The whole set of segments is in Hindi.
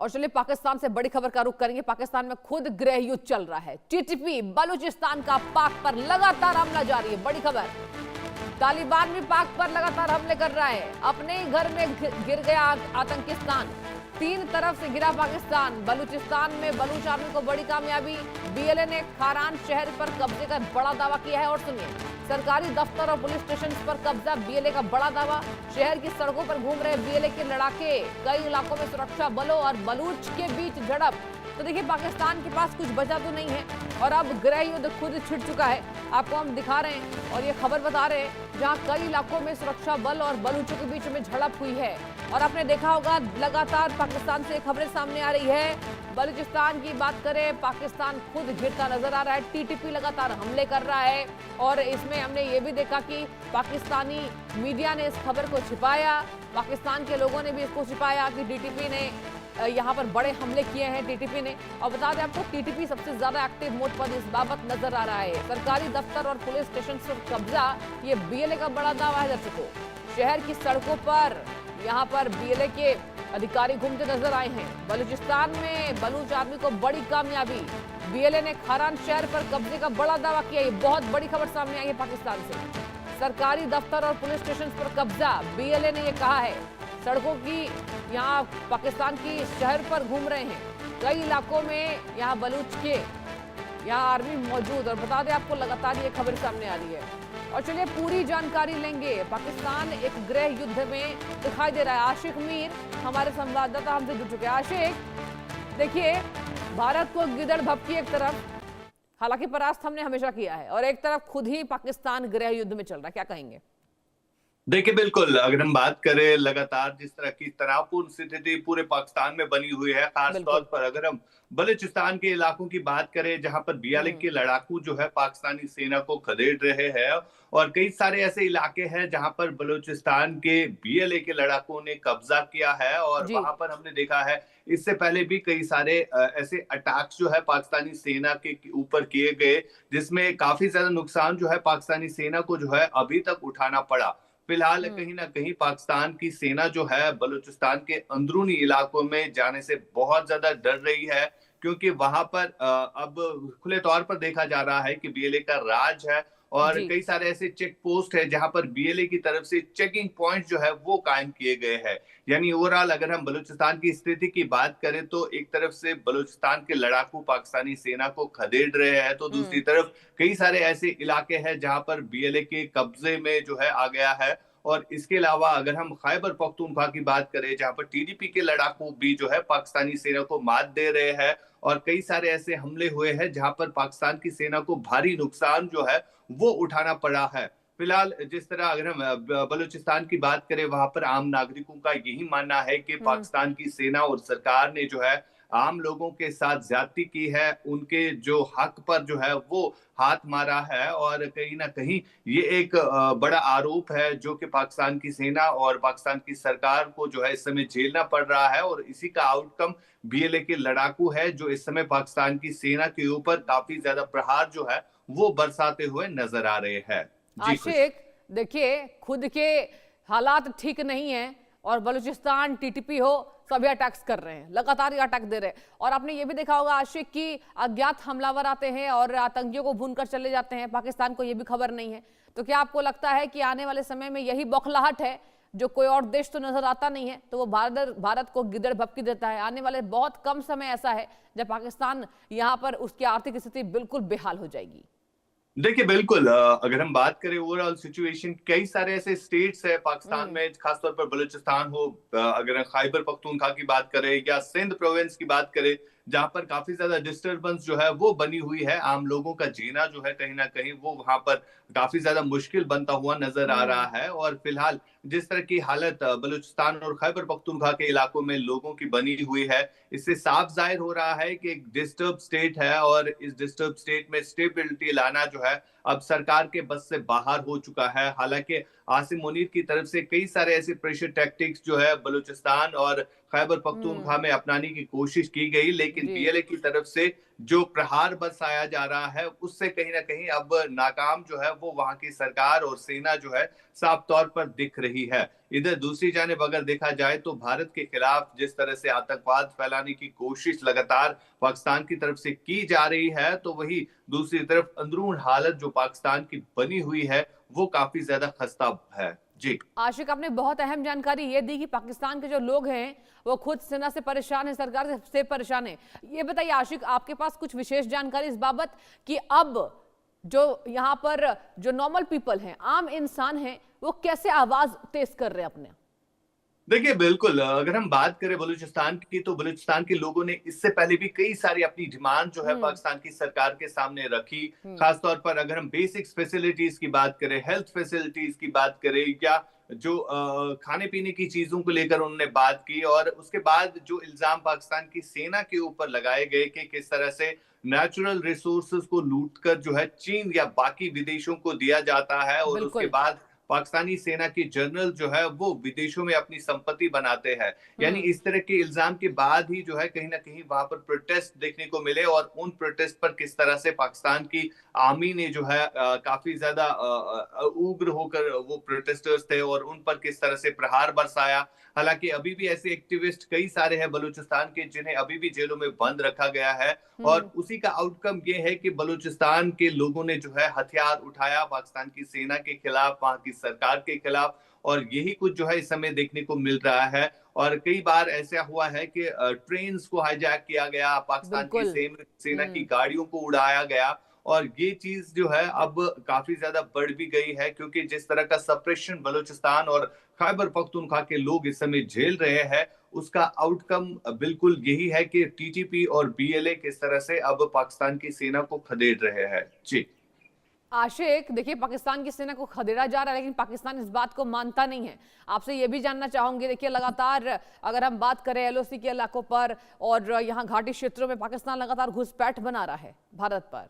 और चलिए पाकिस्तान से बड़ी खबर का रुख करेंगे। पाकिस्तान में खुद गृह युद्ध चल रहा है। टीटीपी बलूचिस्तान का पाक पर लगातार हमला जारी है। बड़ी खबर, तालिबान भी पाक पर लगातार हमले कर रहा है। अपने ही घर में गिर गया आतंकिस्तान, तीन तरफ से गिरा पाकिस्तान। बलूचिस्तान में बलूच आर्मी को बड़ी कामयाबी। बीएलए ने खारान शहर पर कब्जे का बड़ा दावा किया है। और सुनिए, सरकारी दफ्तर और पुलिस स्टेशन पर कब्जा, बीएलए का बड़ा दावा। शहर की सड़कों पर घूम रहे बीएलए के लड़ाके, कई इलाकों में सुरक्षा बलों और बलूच के बीच झड़प। तो देखिए, पाकिस्तान के पास कुछ बचा तो नहीं है और अब गृह युद्ध खुद छिड़ चुका है। आपको हम दिखा रहे हैं और ये खबर बता रहे हैं, जहां कई इलाकों में सुरक्षा बल और बलूचों के बीच में झड़प हुई है। और आपने देखा होगा, लगातार पाकिस्तान से खबरें सामने आ रही है। बलूचिस्तान की बात करें, पाकिस्तान खुद घिरता नजर आ रहा है। टीटीपी लगातार हमले कर रहा है और इसमें हमने ये भी देखा कि पाकिस्तानी मीडिया ने इस खबर को छिपाया, पाकिस्तान के लोगों ने भी इसको छिपाया कि टीटीपी ने यहाँ पर बड़े हमले किए हैं टीटीपी ने। और बता दें आपको, टीटीपी सबसे ज्यादा एक्टिव मोड पर इस बाबत नजर आ रहा है। सरकारी दफ्तर और पुलिस स्टेशन पर कब्जा, ये बीएलए का बड़ा दावा है दर्शकों। शहर की सड़कों पर यहाँ पर बीएलए के अधिकारी घूमते नजर आए हैं। बलूचिस्तान में बलूच आर्मी को बड़ी कामयाबी, बीएलए ने खारान शहर पर कब्जे का बड़ा दावा किया। ये बहुत बड़ी खबर सामने आई है पाकिस्तान से। सरकारी दफ्तर और पुलिस स्टेशन पर कब्जा, बीएलए ने यह कहा है। सड़कों की यहाँ पाकिस्तान की शहर पर घूम रहे हैं, कई इलाकों में यहाँ बलूच के यहाँ आर्मी मौजूद। और बता दें आपको, लगातार ये खबर सामने आ रही है। और चलिए पूरी जानकारी लेंगे। पाकिस्तान एक गृह युद्ध में दिखाई दे रहा है। आशिक मीर हमारे संवाददाता हमसे जुड़ चुके हैं। आशिक, देखिए, भारत को गिदड़ भपकी एक तरफ, हालांकि परास्त हमने हमेशा किया है, और एक तरफ खुद ही पाकिस्तान गृह युद्ध में चल रहा है, क्या कहेंगे? देखिए, बिल्कुल, अगर हम बात करें लगातार जिस तरह की तनावपूर्ण स्थिति पूरे पाकिस्तान में बनी हुई है, खास तौर पर अगर हम बलूचिस्तान के इलाकों की बात करें, जहां पर बीएलए के लड़ाकू जो है पाकिस्तानी सेना को खदेड़ रहे हैं, और कई सारे ऐसे इलाके हैं जहां पर बलूचिस्तान के बीएलए के लड़ाकों ने कब्जा किया है। और वहां पर हमने देखा है, इससे पहले भी कई सारे ऐसे अटैक्स जो है पाकिस्तानी सेना के ऊपर किए गए, जिसमें काफी ज्यादा नुकसान जो है पाकिस्तानी सेना को जो है अभी तक उठाना पड़ा। फिलहाल कहीं ना कहीं पाकिस्तान की सेना जो है बलूचिस्तान के अंदरूनी इलाकों में जाने से बहुत ज्यादा डर रही है, क्योंकि वहां पर अब खुले तौर पर देखा जा रहा है कि बीएलए का राज है और कई सारे ऐसे चेक पोस्ट है जहां पर बीएलए की तरफ से चेकिंग पॉइंट जो है वो कायम किए गए हैं। यानी ओवरऑल अगर हम बलूचिस्तान की स्थिति की बात करें, तो एक तरफ से बलूचिस्तान के लड़ाकू पाकिस्तानी सेना को खदेड़ रहे हैं, तो दूसरी तरफ कई सारे ऐसे इलाके हैं जहां पर बीएलए के कब्जे में जो है आ गया है। और इसके अलावा अगर हम खैबर पख्तूनख्वा की बात करें, जहां पर टीडीपी के लड़ाकू भी जो है पाकिस्तानी सेना को मात दे रहे हैं, और कई सारे ऐसे हमले हुए हैं जहां पर पाकिस्तान की सेना को भारी नुकसान जो है वो उठाना पड़ा है। फिलहाल जिस तरह अगर हम बलूचिस्तान की बात करें, वहां पर आम नागरिकों का यही मानना है कि पाकिस्तान की सेना और सरकार ने जो है आम लोगों के साथ ज्यादती की है, उनके जो हक पर जो है वो हाथ मारा है। और कहीं ना कहीं ये एक बड़ा आरोप है जो कि पाकिस्तान की सेना और पाकिस्तान की सरकार को जो है इस समय झेलना पड़ रहा है। और इसी का आउटकम बीएलए के लड़ाकू है, जो इस समय पाकिस्तान की सेना के ऊपर काफी ज्यादा प्रहार जो है वो बरसाते हुए नजर आ रहे हैं। आशिक, देखिए, खुद के हालात ठीक नहीं है और बलूचिस्तान टीटीपी हो, सभी अटैक्स कर रहे हैं, लगातार अटैक दे रहे हैं। और आपने ये भी देखा होगा आशिक कि अज्ञात हमलावर आते हैं और आतंकियों को भूनकर चले जाते हैं, पाकिस्तान को ये भी खबर नहीं है। तो क्या आपको लगता है कि आने वाले समय में यही बौखलाहट है, जो कोई और देश तो नजर आता नहीं है, तो वो भारत को गिदड़ भपकी देता है? आने वाले बहुत कम समय ऐसा है जब पाकिस्तान यहाँ पर उसकी आर्थिक स्थिति बिल्कुल बेहाल हो जाएगी। देखिए, बिल्कुल, अगर हम बात करें ओवरऑल सिचुएशन, कई सारे ऐसे स्टेट्स है पाकिस्तान में, खासतौर पर बलूचिस्तान हो, अगर हम खैबर पख्तूनख्वा की बात करें या सिंध प्रोविंस की बात करें, जहां पर काफी ज्यादा डिस्टर्बेंस जो है वो बनी हुई है। आम लोगों का जीना जो है कहीं ना कहीं वो वहां पर काफी ज्यादा मुश्किल बनता हुआ नजर आ रहा है। और फिलहाल जिस तरह की हालत बलूचिस्तान और खैबर पख्तूनख्वा के इलाकों में लोगों की बनी हुई है, इससे साफ जाहिर हो रहा है कि एक डिस्टर्ब स्टेट है, और इस डिस्टर्ब स्टेट में स्टेबिलिटी लाना जो है अब सरकार के बस से बाहर हो चुका है। हालांकि आसिम मुनीर की तरफ से कई सारे ऐसे प्रेशर टैक्टिक्स जो है बलूचिस्तान और खैबर पख्तूनख्वा में अपनाने की कोशिश की गई, लेकिन लेकिन जी। बीएलए की तरफ से जो प्रहार बरसाया जा रहा है उससे कहीं ना कहीं अब नाकाम जो है वो वहां की सरकार और सेना जो है साफ तौर पर दिख रही है। इधर दूसरी जानिब अगर देखा जाए तो भारत के खिलाफ जिस तरह से आतंकवाद फैलाने की कोशिश लगातार पाकिस्तान की तरफ से की जा रही है, तो वही दूसरी तरफ अंदरून हालत जो पाकिस्तान की बनी हुई है वो काफी ज्यादा खस्ता है। जी। आशिक, आपने बहुत अहम जानकारी ये दी कि पाकिस्तान के जो लोग हैं वो खुद सेना से परेशान है, सरकार से परेशान है। ये बताइए आशिक, आपके पास कुछ विशेष जानकारी इस बाबत कि अब जो यहाँ पर जो नॉर्मल पीपल हैं, आम इंसान हैं, वो कैसे आवाज तेज कर रहे हैं अपने? देखिए बिल्कुल, अगर हम बात करें बलूचिस्तान की तो बलूचिस्तान के लोगों ने इससे पहले भी कई सारी अपनी डिमांड जो है हम्म। पाकिस्तान की सरकार के सामने रखी। हम्म। खासतौर पर अगर हम बेसिक्स फैसिलिटीज की बात करें, हेल्थ फैसिलिटीज की बात करें, या जो खाने पीने की चीजों को लेकर उन्होंने बात की, और उसके बाद जो इल्जाम पाकिस्तान की सेना के ऊपर लगाए गए कि किस तरह से नेचुरल रिसोर्सेज को लूटकर जो है चीन या बाकी विदेशों को दिया जाता है, और उसके बिल्कुल। बाद पाकिस्तानी सेना के जनरल जो है वो विदेशों में अपनी संपत्ति बनाते हैं। यानी हम्म। इस तरह के इल्जाम के बाद ही जो है कहीं ना कहीं वहां पर प्रोटेस्ट देखने को मिले, और उन प्रोटेस्ट पर किस तरह से पाकिस्तान की आर्मी ने जो है काफी ज्यादा उग्र होकर वो प्रोटेस्टर्स थे और उन पर किस तरह से प्रहार बरसाया। हालांकि अभी भी ऐसे एक्टिविस्ट कई सारे हैं बलूचिस्तान के जिन्हें अभी भी जेलों में बंद रखा गया है, और उसी का आउटकम ये है कि बलूचिस्तान के लोगों ने जो है हथियार उठाया पाकिस्तान की सेना के खिलाफ, वहां की सरकार के खिलाफ, और यही कुछ जो है इस समय देखने को मिल रहा है। और कई बार ऐसा हुआ है कि ट्रेन को हाईजैक किया गया, पाकिस्तान की बिल्कुल। सेना की गाड़ियों को उड़ाया गया, और ये चीज जो है अब काफी ज्यादा बढ़ भी गई है, क्योंकि जिस तरह का सप्रेशन बलूचिस्तान और खैबर पख्तूनख्वा के लोग इस समय झेल रहे हैं, उसका आउटकम बिल्कुल यही है कि टीटीपी और बीएलए किस तरह से अब पाकिस्तान की सेना को खदेड़ रहे हैं। जी। आशिक, देखिए पाकिस्तान की सेना को खदेड़ा जा रहा है, लेकिन पाकिस्तान इस बात को मानता नहीं है। आपसे ये भी जानना चाहूंगी, देखिए लगातार अगर हम बात करें एलओसी के इलाकों पर और यहाँ घाटी क्षेत्रों में, पाकिस्तान लगातार घुसपैठ बना रहा है भारत पर।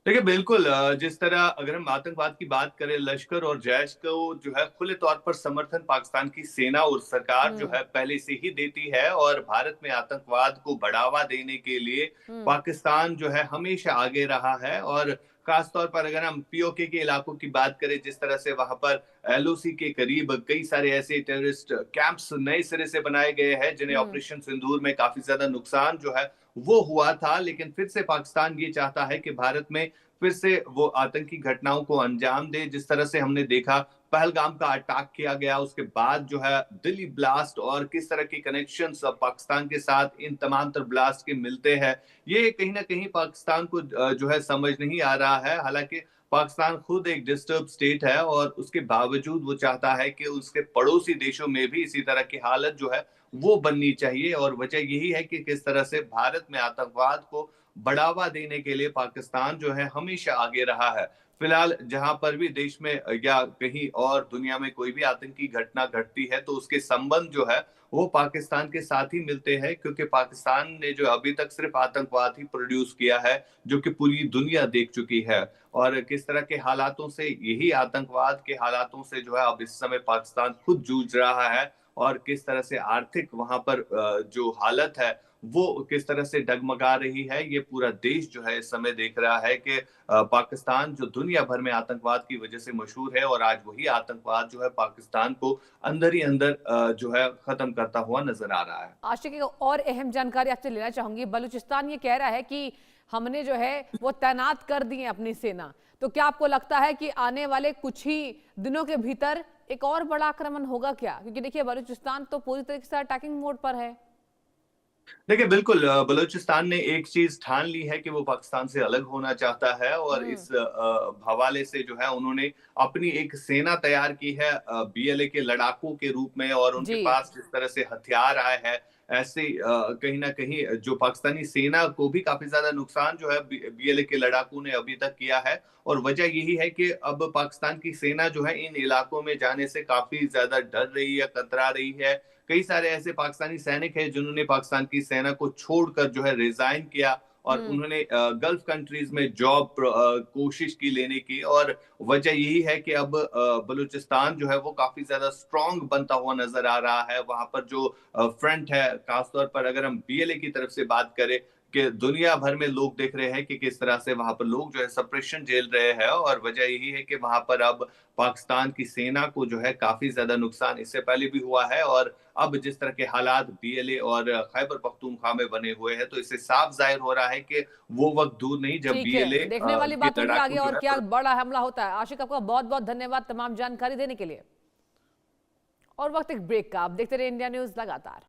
देखिए बिल्कुल, जिस तरह अगर हम आतंकवाद की बात करें, लश्कर और जैश को जो है खुले तौर पर समर्थन पाकिस्तान की सेना और सरकार जो है पहले से ही देती है, और भारत में आतंकवाद को बढ़ावा देने के लिए पाकिस्तान जो है हमेशा आगे रहा है। और खासतौर पर अगर हम पीओके के इलाकों की बात करें, जिस तरह से वहां पर एलओसी के करीब कई सारे ऐसे टेररिस्ट कैंप्स नए सिरे से बनाए गए हैं जिन्हें ऑपरेशन सिंदूर में काफी ज्यादा नुकसान जो है वो हुआ था, लेकिन फिर से पाकिस्तान ये चाहता है कि भारत में फिर से वो आतंकी घटनाओं को अंजाम दे। जिस तरह से हमने देखा पहलगाम का अटैक किया गया, उसके बाद जो है दिल्ली ब्लास्ट, और किस तरह के कनेक्शंस पाकिस्तान के साथ इन तमाम तर ब्लास्ट के मिलते हैं, ये कहीं ना कहीं पाकिस्तान को जो है समझ नहीं आ रहा है। हालांकि पाकिस्तान खुद एक डिस्टर्ब स्टेट है, और उसके बावजूद वो चाहता है कि उसके पड़ोसी देशों में भी इसी तरह की हालत जो है वो बननी चाहिए, और वजह यही है कि किस तरह से भारत में आतंकवाद को बढ़ावा देने के लिए पाकिस्तान जो है हमेशा आगे रहा है। फिलहाल जहां पर भी देश में या कहीं और दुनिया में कोई भी आतंकी घटना घटती है, तो उसके संबंध जो है वो पाकिस्तान के साथ ही मिलते हैं, क्योंकि पाकिस्तान ने जो अभी तक सिर्फ आतंकवाद ही प्रोड्यूस किया है जो कि पूरी दुनिया देख चुकी है। और किस तरह के हालातों से, यही आतंकवाद के हालातों से जो है अब इस समय पाकिस्तान खुद जूझ रहा है, और किस तरह से आर्थिक वहां पर जो हालत है वो किस तरह से डगमगा रही है, ये पूरा देश जो है इस समय देख रहा है कि पाकिस्तान जो दुनिया भर में आतंकवाद की वजह से मशहूर है, और आज वही आतंकवाद जो है पाकिस्तान को अंदर ही अंदर जो है खत्म करता हुआ नजर आ रहा है। आशिक, एक और अहम जानकारी आपसे लेना चाहूंगी। बलूचिस्तान ये कह रहा है कि हमने जो है वो तैनात कर दी है अपनी सेना, तो क्या आपको लगता है कि आने वाले कुछ ही दिनों के भीतर एक और बड़ा आक्रमण होगा क्या? क्योंकि देखिए बलूचिस्तान तो पूरी तरीके से अटैकिंग मोड पर है। देखिए बिल्कुल, बलूचिस्तान ने एक चीज ठान ली है कि वो पाकिस्तान से अलग होना चाहता है, और इस हवाले से जो है उन्होंने अपनी एक सेना तैयार की है बीएलए के लड़ाकों के रूप में, और उनके जी। पास जिस तरह से हथियार आए हैं, ऐसे कहीं ना कहीं जो पाकिस्तानी सेना को भी काफी ज्यादा नुकसान जो है बीएलए के लड़ाकों ने अभी तक किया है। और वजह यही है कि अब पाकिस्तान की सेना जो है इन इलाकों में जाने से काफी ज्यादा डर रही है, कतरा रही है। कई सारे ऐसे पाकिस्तानी सैनिक हैं जिन्होंने पाकिस्तान की सेना को छोड़कर जो है रिजाइन किया, और उन्होंने गल्फ कंट्रीज में जॉब कोशिश की लेने की, और वजह यही है कि अब बलूचिस्तान जो है वो काफी ज्यादा स्ट्रांग बनता हुआ नजर आ रहा है। वहां पर जो फ्रंट है, खासतौर पर अगर हम बीएलए की तरफ से बात करें, कि दुनिया भर में लोग देख रहे हैं कि किस तरह से वहां पर लोग जो है सप्रेशन झेल रहे हैं, और वजह यही है कि वहां पर अब पाकिस्तान की सेना को जो है काफी ज्यादा नुकसान इससे पहले भी हुआ है, और अब जिस तरह के हालात बीएलए और खैबर पख्तूनख्वा में बने हुए हैं, तो इससे साफ जाहिर हो रहा है कि वो वक्त दूर नहीं जब ठीक बीएलए है, देखने वाली के बात होगी लड़ाकू आगे जो और है क्या बड़ा हमला होता है। आशिक, आपका बहुत बहुत धन्यवाद तमाम जानकारी देने के लिए। और वक्त एक ब्रेक का, आप देखते रहे इंडिया न्यूज लगातार।